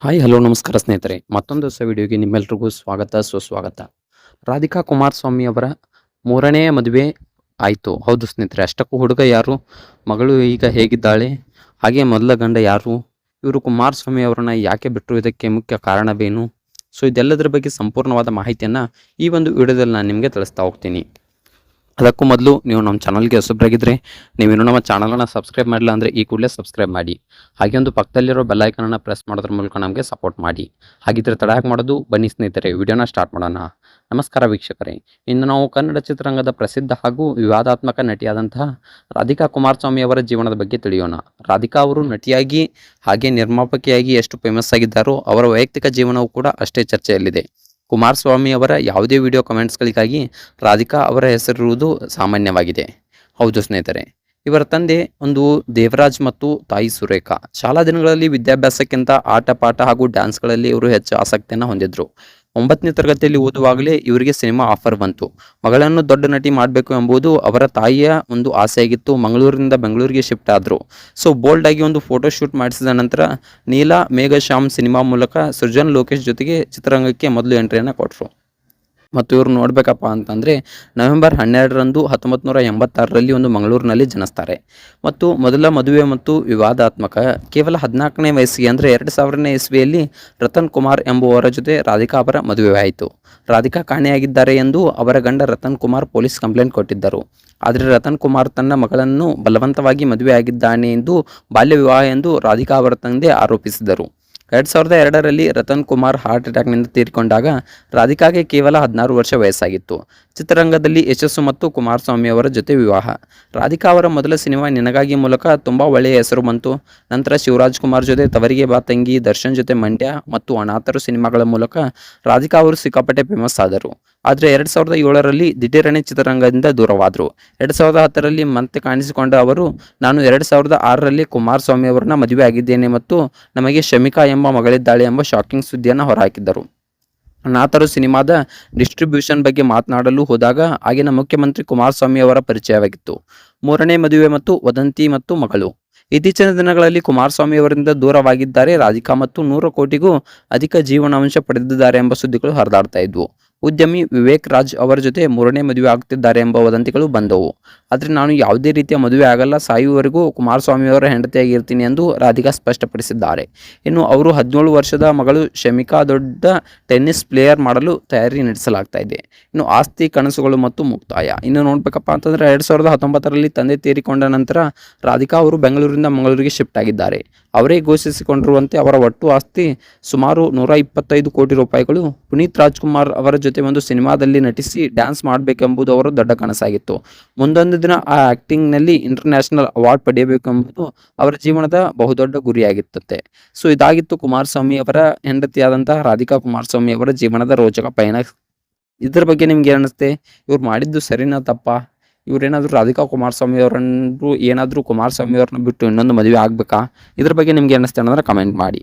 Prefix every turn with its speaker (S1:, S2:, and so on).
S1: Hi hello ನಮಸ್ಕಾರ ಸ್ನೇಹಿತರೆ, ಮತ್ತೊಂದು ಹೊಸ ವಿಡಿಯೋಗೆ ನಿಮ್ಮೆಲ್ರಿಗೂ ಸ್ವಾಗತ ಸುಸ್ವಾಗತ. ರಾಧಿಕಾ ಕುಮಾರಸ್ವಾಮಿ ಅವರ ಮೂರನೇ ಮದುವೆ ಆಯಿತು. ಹೌದು ಸ್ನೇಹಿತರೆ, ಅಷ್ಟಕ್ಕೂ ಹುಡುಗ ಯಾರು, ಮಗಳು ಈಗ ಹೇಗಿದ್ದಾಳೆ, ಹಾಗೆ ಮೊದಲ ಗಂಡ ಯಾರು, ಇವರು ಕುಮಾರಸ್ವಾಮಿ ಅವರನ್ನ ಯಾಕೆ ಬಿಟ್ಟರು, ಇದಕ್ಕೆ ಮುಖ್ಯ ಕಾರಣವೇನು, ಸೊ ಇದೆಲ್ಲದರ ಬಗ್ಗೆ ಸಂಪೂರ್ಣವಾದ ಮಾಹಿತಿಯನ್ನು ಈ ಒಂದು ವಿಡಿಯೋದಲ್ಲಿ ನಾನು ನಿಮಗೆ ತಿಳಿಸ್ತಾ ಹೋಗ್ತೀನಿ. ಅದಕ್ಕೂ ಮೊದಲು ನೀವು ನಮ್ಮ ಚಾನಲ್ಗೆ ಹೊಸಬರಾಗಿದ್ದರೆ, ನೀವೇನು ನಮ್ಮ ಚಾನಲನ್ನು ಸಬ್ಸ್ಕ್ರೈಬ್ ಮಾಡಿಲ್ಲ ಅಂದರೆ ಈ ಕೂಡಲೇ ಸಬ್ಸ್ಕ್ರೈಬ್ ಮಾಡಿ. ಹಾಗೆ ಒಂದು ಪಕ್ಕದಲ್ಲಿರೋ ಬೆಲ್ಲೈಕನನ್ನು ಪ್ರೆಸ್ ಮಾಡೋದ್ರ ಮೂಲಕ ನಮಗೆ ಸಪೋರ್ಟ್ ಮಾಡಿ. ಹಾಗಿದ್ರೆ ತಡ ಯಾಕೆ ಮಾಡೋದು, ಬನ್ನಿ ಸ್ನೇಹಿತರೆ ವಿಡಿಯೋನ ಸ್ಟಾರ್ಟ್ ಮಾಡೋಣ. ನಮಸ್ಕಾರ ವೀಕ್ಷಕರೇ, ಇಂದು ನಾವು ಕನ್ನಡ ಚಿತ್ರರಂಗದ ಪ್ರಸಿದ್ಧ ಹಾಗೂ ವಿವಾದಾತ್ಮಕ ನಟಿಯಾದಂತಹ ರಾಧಿಕಾ ಕುಮಾರಸ್ವಾಮಿ ಅವರ ಜೀವನದ ಬಗ್ಗೆ ತಿಳಿಯೋಣ. ರಾಧಿಕಾ ಅವರು ನಟಿಯಾಗಿ ಹಾಗೆ ನಿರ್ಮಾಪಕಿಯಾಗಿ ಎಷ್ಟು ಫೇಮಸ್ ಆಗಿದ್ದಾರೋ ಅವರ ವೈಯಕ್ತಿಕ ಜೀವನವೂ ಕೂಡ ಅಷ್ಟೇ ಚರ್ಚೆಯಲ್ಲಿದೆ. ಕುಮಾರಸ್ವಾಮಿ ಅವರ ಯಾವುದೇ ವಿಡಿಯೋ ಕಮೆಂಟ್ಸ್ಗಳಿಗಾಗಿ ರಾಧಿಕಾ ಅವರ ಹೆಸರಿರುವುದು ಸಾಮಾನ್ಯವಾಗಿದೆ. ಹೌದು ಸ್ನೇಹಿತರೆ, ಇವರ ತಂದೆ ಒಂದು ದೇವರಾಜ್ ಮತ್ತು ತಾಯಿ ಸುರೇಖಾ. ಶಾಲಾ ದಿನಗಳಲ್ಲಿ ವಿದ್ಯಾಭ್ಯಾಸಕ್ಕಿಂತ ಆಟ ಪಾಠ ಹಾಗೂ ಡ್ಯಾನ್ಸ್ಗಳಲ್ಲಿ ಇವರು ಹೆಚ್ಚು ಆಸಕ್ತಿಯನ್ನು ಹೊಂದಿದ್ರು. 9ನೇ ತರಗತಿಯಲ್ಲಿ ಓದುವಾಗಲೇ ಇವರಿಗೆ ಸಿನಿಮಾ ಆಫರ್ ಬಂತು. ಮಗಳನ್ನು ದೊಡ್ಡ ನಟಿ ಮಾಡಬೇಕು ಎಂಬುದು ಅವರ ತಾಯಿಯ ಒಂದು ಆಸೆಯಾಗಿತ್ತು. ಮಂಗಳೂರಿನಿಂದ ಬೆಂಗಳೂರಿಗೆ ಶಿಫ್ಟ್ ಆದರು. ಸೊ ಬೋಲ್ಡ್ ಆಗಿ ಒಂದು ಫೋಟೋ ಶೂಟ್ ಮಾಡಿಸಿದ ನಂತರ ನೀಲಾ ಮೇಘಶ್ಯಾಮ್ ಸಿನಿಮಾ ಮೂಲಕ ಸೃಜನ್ ಲೋಕೇಶ್ ಜೊತೆಗೆ ಚಿತ್ರರಂಗಕ್ಕೆ ಮೊದಲು ಎಂಟ್ರಿಯನ್ನು ಕೊಟ್ಟರು. ಮತ್ತು ಇವರು ನೋಡಬೇಕಪ್ಪ ಅಂತಂದರೆ ನವೆಂಬರ್ 12ರಂದು 1986ರಲ್ಲಿ ಒಂದು ಮಂಗಳೂರಿನಲ್ಲಿ ಜನಿಸ್ತಾರೆ. ಮತ್ತು ಮೊದಲ ಮದುವೆ ಮತ್ತು ವಿವಾದಾತ್ಮಕ. ಕೇವಲ 14ನೇ ವಯಸ್ಸಿಗೆ ಅಂದರೆ 2000ನೇ ಇಸ್ವಿಯಲ್ಲಿ ರತನ್ ಕುಮಾರ್ ಎಂಬುವರ ಜೊತೆ ರಾಧಿಕಾ ಅವರ ಮದುವೆ ಆಯಿತು. ರಾಧಿಕಾ ಕಾಣೆಯಾಗಿದ್ದಾರೆ ಎಂದು ಅವರ ಗಂಡ ರತನ್ ಕುಮಾರ್ ಪೊಲೀಸ್ ಕಂಪ್ಲೇಂಟ್ ಕೊಟ್ಟಿದ್ದರು. ಆದರೆ ರತನ್ ಕುಮಾರ್ ತನ್ನ ಮಗಳನ್ನು ಬಲವಂತವಾಗಿ ಮದುವೆ ಆಗಿದ್ದಾನೆ ಎಂದು, ಬಾಲ್ಯ ವಿವಾಹ ಎಂದು ರಾಧಿಕಾ ಅವರ ತಂದೆ ಆರೋಪಿಸಿದರು. 2002ರಲ್ಲಿ ರತನ್ ಕುಮಾರ್ ಹಾರ್ಟ್ ಅಟ್ಯಾಕ್ನಿಂದ ತೀರಿಕೊಂಡಾಗ ರಾಧಿಕಾಗೆ ಕೇವಲ 16 ವರ್ಷ ವಯಸ್ಸಾಗಿತ್ತು. ಚಿತ್ರರಂಗದಲ್ಲಿ ಯಶಸ್ಸು ಮತ್ತು ಕುಮಾರಸ್ವಾಮಿ ಅವರ ಜೊತೆ ವಿವಾಹ. ರಾಧಿಕಾ ಅವರ ಮೊದಲ ಸಿನಿಮಾ ನಿನಗಾಗಿ ಮೂಲಕ ತುಂಬ ಒಳ್ಳೆಯ ಹೆಸರು ಬಂತು. ನಂತರ ಶಿವರಾಜ್ ಕುಮಾರ್ ಜೊತೆ ತವರಿಗೆ ಬಾ ತಂಗಿ, ದರ್ಶನ್ ಜೊತೆ ಮಂಡ್ಯ ಮತ್ತು ಅನಾಥರು ಸಿನಿಮಾಗಳ ಮೂಲಕ ರಾಧಿಕಾ ಅವರು ಸಿಕ್ಕಾಪಟ್ಟೆ ಫೇಮಸ್ ಆದರು. ಆದರೆ 2007ರಲ್ಲಿ ದಿಢೀರನೆ ಚಿತ್ರರಂಗದಿಂದ ದೂರವಾದರು. 2010ರಲ್ಲಿ ಮತ್ತೆ ಕಾಣಿಸಿಕೊಂಡ ಅವರು, ನಾನು 2006ರಲ್ಲಿ ಕುಮಾರಸ್ವಾಮಿ ಅವರನ್ನ ಮದುವೆ ಆಗಿದ್ದೇನೆ ಮತ್ತು ನಮಗೆ ಶಮಿಕಾ ಎಂಬ ಮಗಳಿದ್ದಾಳೆ ಎಂಬ ಶಾಕಿಂಗ್ ಸುದ್ದಿಯನ್ನು ಹೊರಹಾಕಿದ್ದರು. ಅನಾಥರು ಸಿನಿಮಾದ ಡಿಸ್ಟ್ರಿಬ್ಯೂಷನ್ ಬಗ್ಗೆ ಮಾತನಾಡಲು ಹೋದಾಗ ಆಗಿನ ಮುಖ್ಯಮಂತ್ರಿ ಕುಮಾರಸ್ವಾಮಿ ಅವರ ಪರಿಚಯವಾಗಿತ್ತು. ಮೂರನೇ ಮದುವೆ ಮತ್ತು ವದಂತಿ ಮತ್ತು ಮಗಳು. ಇತ್ತೀಚಿನ ದಿನಗಳಲ್ಲಿ ಕುಮಾರಸ್ವಾಮಿ ಅವರಿಂದ ದೂರವಾಗಿದ್ದಾರೆ ರಾಧಿಕಾ ಮತ್ತು 100 ಕೋಟಿಗೂ ಅಧಿಕ ಜೀವನಾಂಶ ಪಡೆದಿದ್ದಾರೆ ಎಂಬ ಸುದ್ದಿಗಳು ಹರಿದಾಡ್ತಾ ಇದ್ವು. ಉದ್ಯಮಿ ವಿವೇಕ್ ರಾಜ್ ಅವರ ಜೊತೆ ಮೂರನೇ ಮದುವೆ ಆಗ್ತಿದ್ದಾರೆ ಎಂಬ ವದಂತಿಗಳು ಬಂದವು. ಆದರೆ ನಾನು ಯಾವುದೇ ರೀತಿಯ ಮದುವೆ ಆಗಲ್ಲ, ಸಾಯುವವರೆಗೂ ಕುಮಾರಸ್ವಾಮಿ ಅವರ ಹೆಂಡತಿಯಾಗಿರ್ತೀನಿ ಎಂದು ರಾಧಿಕಾ ಸ್ಪಷ್ಟಪಡಿಸಿದ್ದಾರೆ. ಇನ್ನು ಅವರು 17 ವರ್ಷದ ಮಗಳು ಶಮಿಕಾ ದೊಡ್ಡ ಟೆನ್ನಿಸ್ ಪ್ಲೇಯರ್ ಮಾಡಲು ತಯಾರಿ ನಡೆಸಲಾಗ್ತಾ ಇದೆ. ಇನ್ನು ಆಸ್ತಿ ಕನಸುಗಳು ಮತ್ತು ಮುಕ್ತಾಯ. ಇನ್ನು ನೋಡ್ಬೇಕಪ್ಪ ಅಂತಂದರೆ 2019ರಲ್ಲಿ ತಂದೆ ತೀರಿಕೊಂಡ ನಂತರ ರಾಧಿಕಾ ಅವರು ಬೆಂಗಳೂರಿಂದ ಮಂಗಳೂರಿಗೆ ಶಿಫ್ಟ್ ಆಗಿದ್ದಾರೆ. ಅವರೇ ಘೋಷಿಸಿಕೊಂಡಿರುವಂತೆ ಅವರ ಒಟ್ಟು ಆಸ್ತಿ ಸುಮಾರು 125 ಕೋಟಿ ರೂಪಾಯಿಗಳು. ಪುನೀತ್ ರಾಜ್ಕುಮಾರ್ ಅವರ ಜೊತೆ ಒಂದು ಸಿನಿಮಾದಲ್ಲಿ ನಟಿಸಿ ಡ್ಯಾನ್ಸ್ ಮಾಡಬೇಕೆಂಬುದು ಅವರ ದೊಡ್ಡ ಕನಸಾಗಿತ್ತು. ಮುಂದೊಂದು ದಿನ ಆ ಆ್ಯಕ್ಟಿಂಗ್ನಲ್ಲಿ ಇಂಟರ್ನ್ಯಾಷನಲ್ ಅವಾರ್ಡ್ ಪಡೆಯಬೇಕೆಂಬುದು ಅವರ ಜೀವನದ ಬಹುದೊಡ್ಡ ಗುರಿಯಾಗಿತ್ತಂತೆ. ಸೊ ಇದಾಗಿತ್ತು ಕುಮಾರಸ್ವಾಮಿ ಅವರ ಹೆಂಡತಿಯಾದಂತಹ ರಾಧಿಕಾ ಕುಮಾರಸ್ವಾಮಿ ಅವರ ಜೀವನದ ರೋಚಕ ಪಯಣ. ಇದ್ರ ಬಗ್ಗೆ ನಿಮ್ಗೆ ಏನಿಸುತ್ತೆ, ಇವ್ರು ಮಾಡಿದ್ದು ಸರಿನಾ ತಪ್ಪಾ, ಇವ್ರೇನಾದರೂ ರಾಧಿಕಾ ಕುಮಾರಸ್ವಾಮಿ ಅವರನ್ನು ಏನಾದರೂ ಕುಮಾರಸ್ವಾಮಿ ಅವ್ರನ್ನ ಬಿಟ್ಟು ಇನ್ನೊಂದು ಮದುವೆ ಆಗಬೇಕಾ, ಇದ್ರ ಬಗ್ಗೆ ನಿಮ್ಗೆ ಏನಿಸ್ತೆ ಅನ್ನೋದ್ರೆ ಕಮೆಂಟ್ ಮಾಡಿ.